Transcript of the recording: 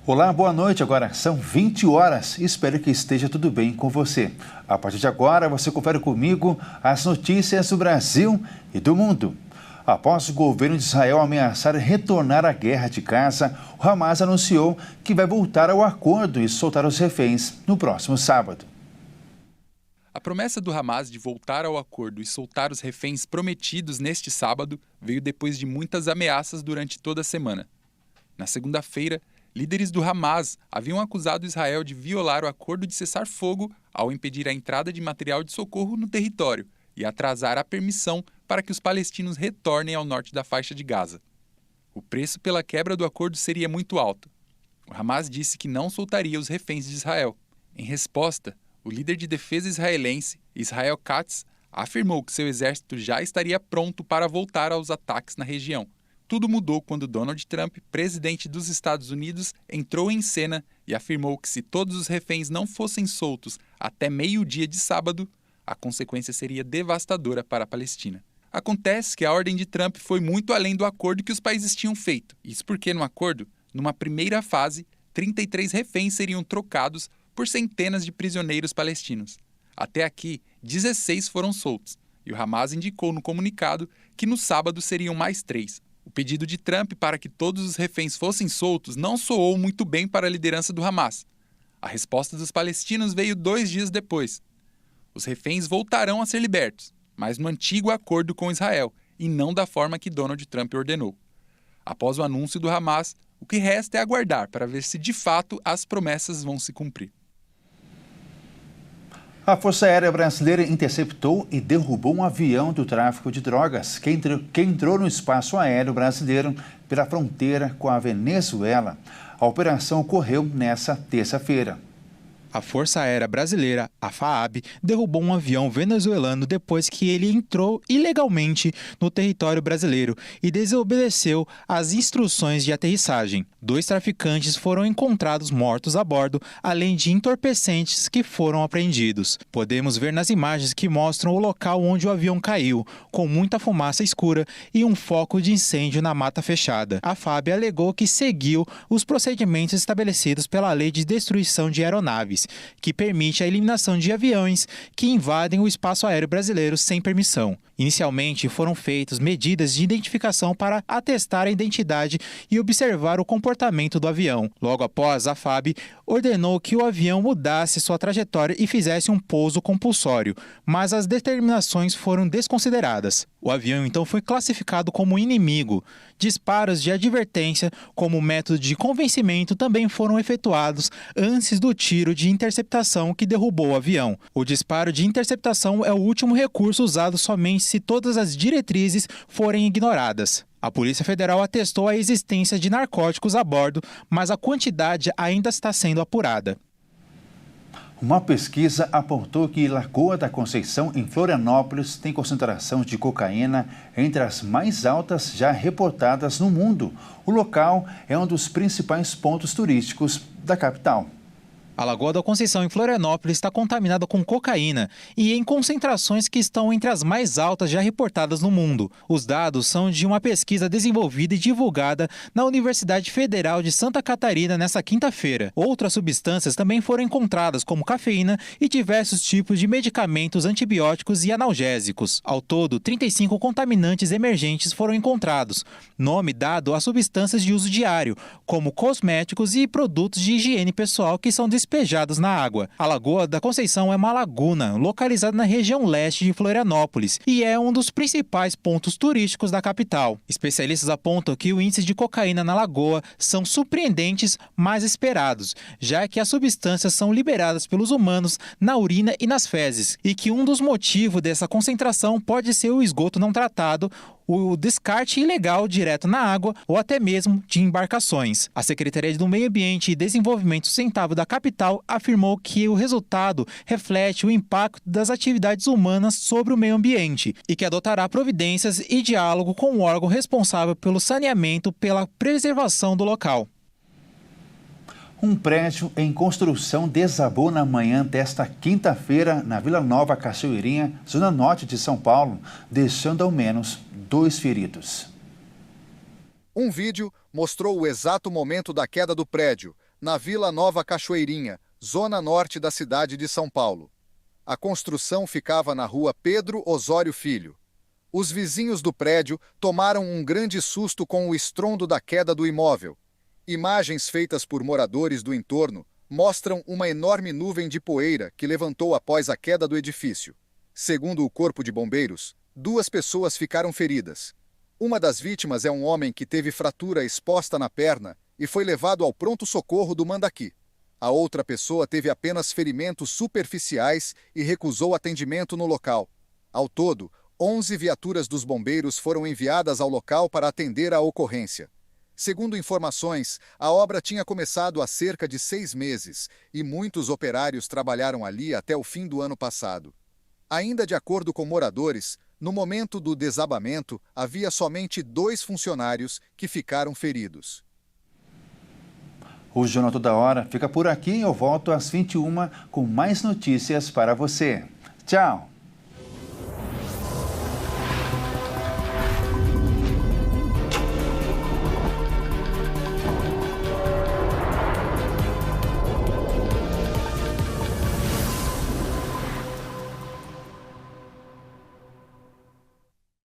Olá, boa noite. Agora são 20 horas. Espero que esteja tudo bem com você. A partir de agora, você confere comigo as notícias do Brasil e do mundo. Após o governo de Israel ameaçar retornar à guerra de Gaza, o Hamas anunciou que vai voltar ao acordo e soltar os reféns no próximo sábado. A promessa do Hamas de voltar ao acordo e soltar os reféns prometidos neste sábado veio depois de muitas ameaças durante toda a semana. Na segunda-feira, líderes do Hamas haviam acusado Israel de violar o acordo de cessar-fogo ao impedir a entrada de material de socorro no território e atrasar a permissão para que os palestinos retornem ao norte da faixa de Gaza. O preço pela quebra do acordo seria muito alto. O Hamas disse que não soltaria os reféns de Israel. Em resposta, o líder de defesa israelense, Israel Katz, afirmou que seu exército já estaria pronto para voltar aos ataques na região. Tudo mudou quando Donald Trump, presidente dos Estados Unidos, entrou em cena e afirmou que se todos os reféns não fossem soltos até meio-dia de sábado, a consequência seria devastadora para a Palestina. Acontece que a ordem de Trump foi muito além do acordo que os países tinham feito. Isso porque, no acordo, numa primeira fase, 33 reféns seriam trocados por centenas de prisioneiros palestinos. Até aqui, 16 foram soltos, e o Hamas indicou no comunicado que no sábado seriam mais 3. O pedido de Trump para que todos os reféns fossem soltos não soou muito bem para a liderança do Hamas. A resposta dos palestinos veio 2 dias depois. Os reféns voltarão a ser libertos, mas no antigo acordo com Israel, e não da forma que Donald Trump ordenou. Após o anúncio do Hamas, o que resta é aguardar para ver se de fato as promessas vão se cumprir. A Força Aérea Brasileira interceptou e derrubou um avião do tráfico de drogas que entrou no espaço aéreo brasileiro pela fronteira com a Venezuela. A operação ocorreu nesta terça-feira. A Força Aérea Brasileira, a FAAB, derrubou um avião venezuelano depois que ele entrou ilegalmente no território brasileiro e desobedeceu às instruções de aterrissagem. 2 traficantes foram encontrados mortos a bordo, além de entorpecentes que foram apreendidos. Podemos ver nas imagens que mostram o local onde o avião caiu, com muita fumaça escura e um foco de incêndio na mata fechada. A FAAB alegou que seguiu os procedimentos estabelecidos pela Lei de Destruição de Aeronaves, que permite a eliminação de aviões que invadem o espaço aéreo brasileiro sem permissão. Inicialmente, foram feitas medidas de identificação para atestar a identidade e observar o comportamento do avião. Logo após, a FAAB ordenou que o avião mudasse sua trajetória e fizesse um pouso compulsório, mas as determinações foram desconsideradas. O avião então foi classificado como inimigo. Disparos de advertência como método de convencimento também foram efetuados antes do tiro de interceptação que derrubou o avião. O disparo de interceptação é o último recurso usado somente se todas as diretrizes forem ignoradas. A Polícia Federal atestou a existência de narcóticos a bordo, mas a quantidade ainda está sendo apurada. Uma pesquisa apontou que Lagoa da Conceição, em Florianópolis, tem concentração de cocaína entre as mais altas já reportadas no mundo. O local é um dos principais pontos turísticos da capital. A Lagoa da Conceição, em Florianópolis, está contaminada com cocaína e em concentrações que estão entre as mais altas já reportadas no mundo. Os dados são de uma pesquisa desenvolvida e divulgada na Universidade Federal de Santa Catarina nesta quinta-feira. Outras substâncias também foram encontradas, como cafeína e diversos tipos de medicamentos antibióticos e analgésicos. Ao todo, 35 contaminantes emergentes foram encontrados, nome dado a substâncias de uso diário, como cosméticos e produtos de higiene pessoal que são despejados na água. A Lagoa da Conceição é uma laguna localizada na região leste de Florianópolis e é um dos principais pontos turísticos da capital. Especialistas apontam que o índice de cocaína na lagoa são surpreendentes, mas esperados, já que as substâncias são liberadas pelos humanos na urina e nas fezes, e que um dos motivos dessa concentração pode ser o esgoto não tratado, o descarte ilegal direto na água ou até mesmo de embarcações. A Secretaria do Meio Ambiente e Desenvolvimento Sustentável da capital afirmou que o resultado reflete o impacto das atividades humanas sobre o meio ambiente e que adotará providências e diálogo com o órgão responsável pelo saneamento pela preservação do local. Um prédio em construção desabou na manhã desta quinta-feira na Vila Nova Cachoeirinha, zona norte de São Paulo, deixando ao menos 2 feridos. Um vídeo mostrou o exato momento da queda do prédio, na Vila Nova Cachoeirinha, zona norte da cidade de São Paulo. A construção ficava na rua Pedro Osório Filho. Os vizinhos do prédio tomaram um grande susto com o estrondo da queda do imóvel. Imagens feitas por moradores do entorno mostram uma enorme nuvem de poeira que levantou após a queda do edifício. Segundo o Corpo de Bombeiros, 2 pessoas ficaram feridas. Uma das vítimas é um homem que teve fratura exposta na perna e foi levado ao pronto-socorro do Mandaqui. A outra pessoa teve apenas ferimentos superficiais e recusou atendimento no local. Ao todo, 11 viaturas dos bombeiros foram enviadas ao local para atender à ocorrência. Segundo informações, a obra tinha começado há cerca de 6 meses e muitos operários trabalharam ali até o fim do ano passado. Ainda de acordo com moradores, no momento do desabamento, havia somente 2 funcionários que ficaram feridos. O Jornal Toda Hora fica por aqui e eu volto às 21h com mais notícias para você. Tchau!